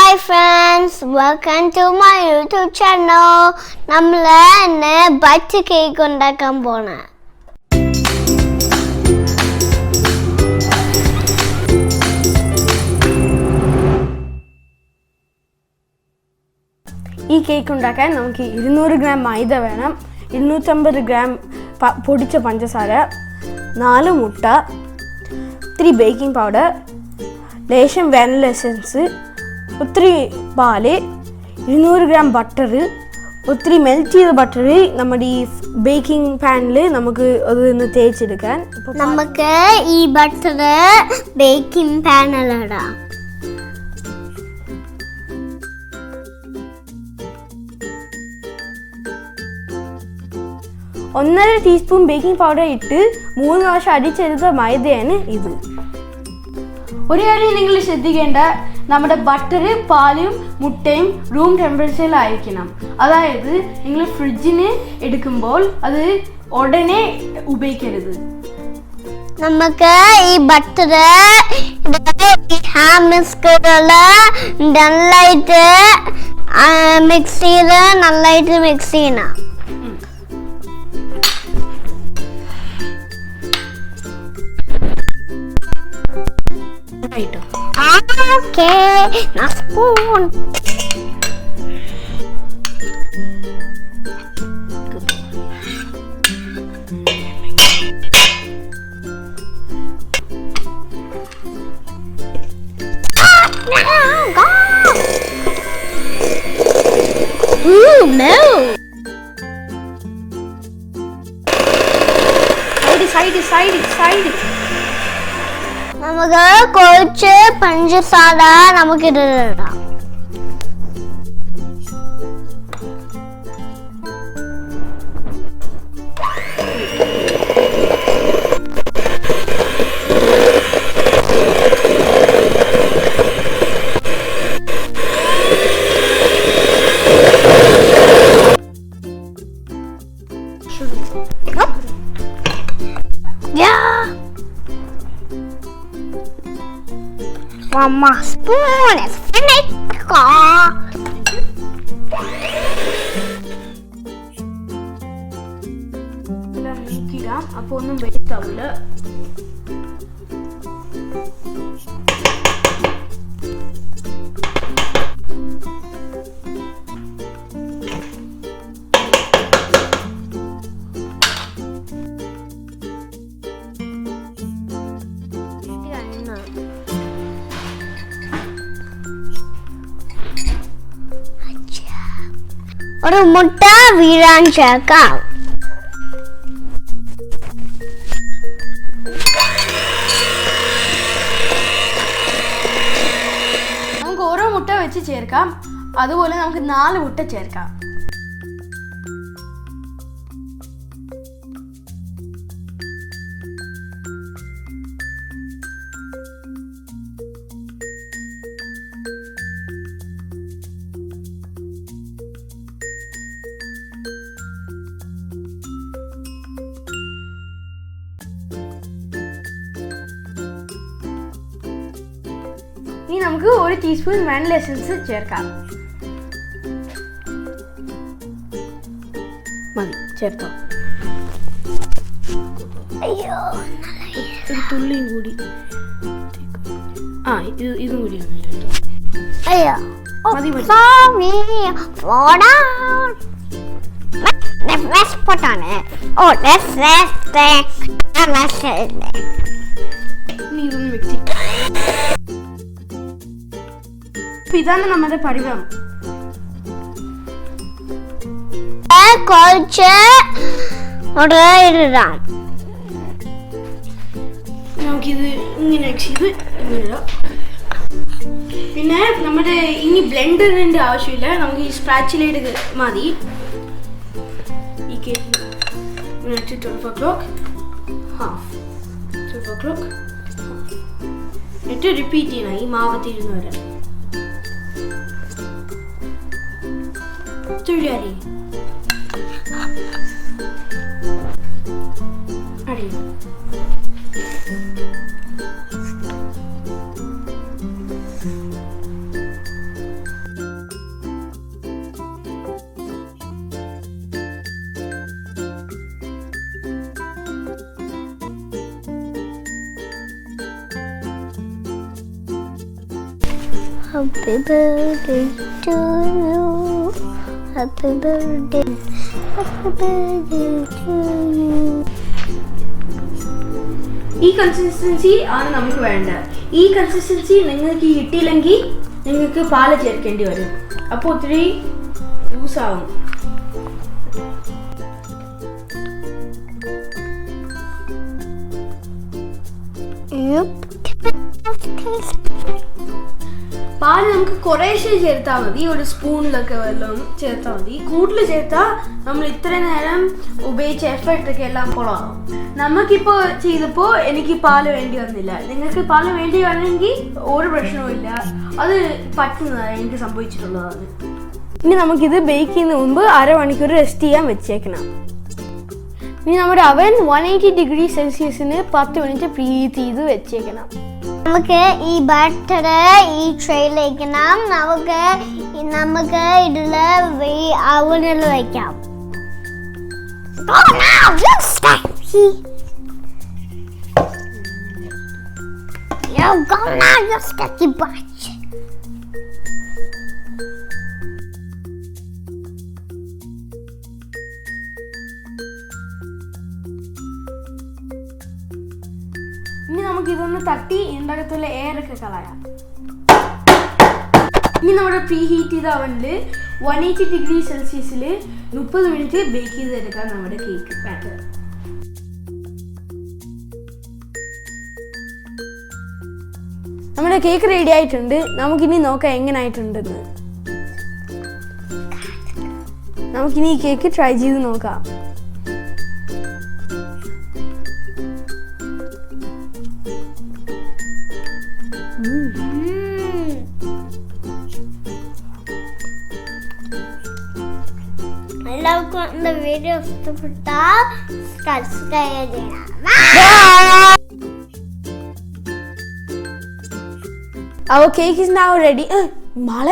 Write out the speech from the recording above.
Hi friends, welcome to my YouTube channel. നമ്മൾ ഇന്ന് Butch cake ഉണ്ടാക്കാൻ പോണ. ഈ കേക്ക് ഉണ്ടാക്കാൻ നമുക്ക് 200 ഗ്രാം മൈദ വേണം, 250 ഗ്രാം പൊടിച്ച പഞ്ചസാര, 4 മുട്ട, ഇത്തിരി ബേക്കിംഗ് പൗഡർ, ലേശം വാനില എസൻസ്, ഒത്തിരി പാല്, 200 ഗ്രാം ബട്ടർ, ഒത്തിരി മെൽറ്റ് ചെയ്ത ബട്ടർ നമ്മുടെ ഈ ബേക്കിംഗ് പാനിൽ നമുക്ക് അതൊന്ന് തേച്ചെടുക്കാൻ. നമുക്ക് ഈ ബട്ടർ ബേക്കിംഗ് പാനിലിടാം. ഒന്നര ടീസ്പൂൺ ബേക്കിംഗ് പൗഡർ ഇട്ട് 3 പ്രാവശ്യം അടിച്ചെടുത്ത മൈദയാണ് ഇത്. ഒരു കാര്യം നിങ്ങൾ ശ്രദ്ധിക്കേണ്ട, നമ്മുടെ ബട്ടർ, പാലും മുട്ടയും റൂം ടെമ്പറേച്ചറിലായിരിക്കണം. അതായത് നിങ്ങൾ ഫ്രിഡ്ജിന് എടുക്കുമ്പോൾ അത് ഉടനെ ഉപയോഗിക്കരുത്. നമുക്ക് ഈ ബട്ടർ നന്നായിട്ട് മിക്സ് ചെയ്യണം. Okay, na spoon. No. Side. നമുക്ക് കുറച്ച് പഞ്ചസാര നമുക്കിടാം. One more spoon is finished. നീക്കിടാം, അപ്പൊ ഒന്നും വേസ്റ്റ് ആവില്ല. ഒരു മുട്ട വീഴാൻ ചേർക്കാം. നമുക്ക് ഓരോ മുട്ട വെച്ച് ചേർക്കാം. അതുപോലെ നമുക്ക് 4 മുട്ട ചേർക്കാം. ഇനി നമുക്ക് 1 ടീസ്പൂൺ വാനില എസൻസ് ചേർക്കാം. മതി, ചേർത്തോ. അയ്യോ, ഒരു തുള്ളിയും കൂടി. ഇതും കൂടി അയ്യോ, മതി. sorry, slow down. Let's put on it. Oh, let's ഇനി ഇതൊന്ന് മിക്സ് ചെയ്യാം. ഇതാണ് നമ്മുടെ പരിവം. കുറച്ച് ഇടാം. നമുക്കിത് ഇങ്ങനെ മിക്സ് ചെയ്ത് ഇങ്ങനെ ഇടാം. പിന്നെ നമ്മുടെ ഇനി ബ്ലെൻഡറിന്റെ ആവശ്യമില്ല, നമുക്ക് ഈ സ്പാച്ചിലയുടെ മതി. ഈ കേക്ക് 12 o'clock, half, 12 o'clock, എന്നിട്ട് റിപ്പീറ്റ് ചെയ്യണം ഈ മാവ് തീരുന്ന വരെ. തുഴി Happy birthday to you. Happy birthday. Happy birthday to you. ഈ കൺസിസ്റ്റൻസി ആണ് നമുക്ക് വേണ്ടത്. ഈ കൺസിസ്റ്റൻസി നിങ്ങൾക്ക് കിട്ടിയില്ലെങ്കിൽ നിങ്ങൾക്ക് പാല് ചേർക്കേണ്ടി വരും. അപ്പോൾ ഒത്തിരി ലൂസ് ആവും. പാല് നമുക്ക് കുറേശ്ശേ ചേർത്താൽ മതി. ഒരു സ്പൂണിലൊക്കെ വെള്ളം ചേർത്താൽ മതി. കൂടുതൽ ചേർത്താൽ നമ്മൾ ഇത്ര നേരം ഉപയോഗിച്ച എഫർട്ടൊക്കെ എല്ലാം കുളമാകും. നമുക്കിപ്പോൾ ചെയ്തപ്പോൾ എനിക്ക് പാല് വേണ്ടി വന്നില്ല. നിങ്ങൾക്ക് പാല് വേണ്ടി വന്നെങ്കിൽ ഒരു പ്രശ്നവുമില്ല. അത് പറ്റുന്നതാണ്, എനിക്ക് സംഭവിച്ചിട്ടുള്ളതാണ്. ഇനി നമുക്കിത് ബേക്ക് ചെയ്യുന്നതിന് മുമ്പ് അരമണിക്കൂർ റെസ്റ്റ് ചെയ്യാൻ വെച്ചേക്കണം. ഇനി നമ്മുടെ അവൻ 180 ഡിഗ്രി സെൽഷ്യസിന് 10 മിനിറ്റ് പ്രീഹീറ്റ് ചെയ്ത് വെച്ചേക്കണം. നമുക്ക് ഈ ബട്ടർ ഈ ട്രേയിലേക്കണം. നമുക്ക് ഇതിൽ അവനിൽ വയ്ക്കാം. ഇനി നമുക്ക് ഇതൊന്ന് തട്ടി ഇതിനകത്തുള്ള എയറൊക്കെ കളയാം. ഇനി നമ്മുടെ പ്രീ ഹീറ്റ് ചെയ്ത അവനിൽ 180 ഡിഗ്രി സെൽഷ്യസിൽ 30 മിനിറ്റ് ബേക്ക് ചെയ്തെടുക്കാം നമ്മുടെ കേക്ക് ബാറ്റർ. നമ്മുടെ കേക്ക് റെഡി ആയിട്ടുണ്ട്. നമുക്കിനി നോക്കാം എങ്ങനായിട്ടുണ്ടെന്ന്. നമുക്കിനി ഈ കേക്ക് ട്രൈ ചെയ്ത് നോക്കാം. എല്ലാവർക്കും എൻ്റെ വീഡിയോ ഇഷ്ടപ്പെട്ടാൽ സബ്സ്ക്രൈബ് ചെയ്യണം. Our cake is now ready. Mala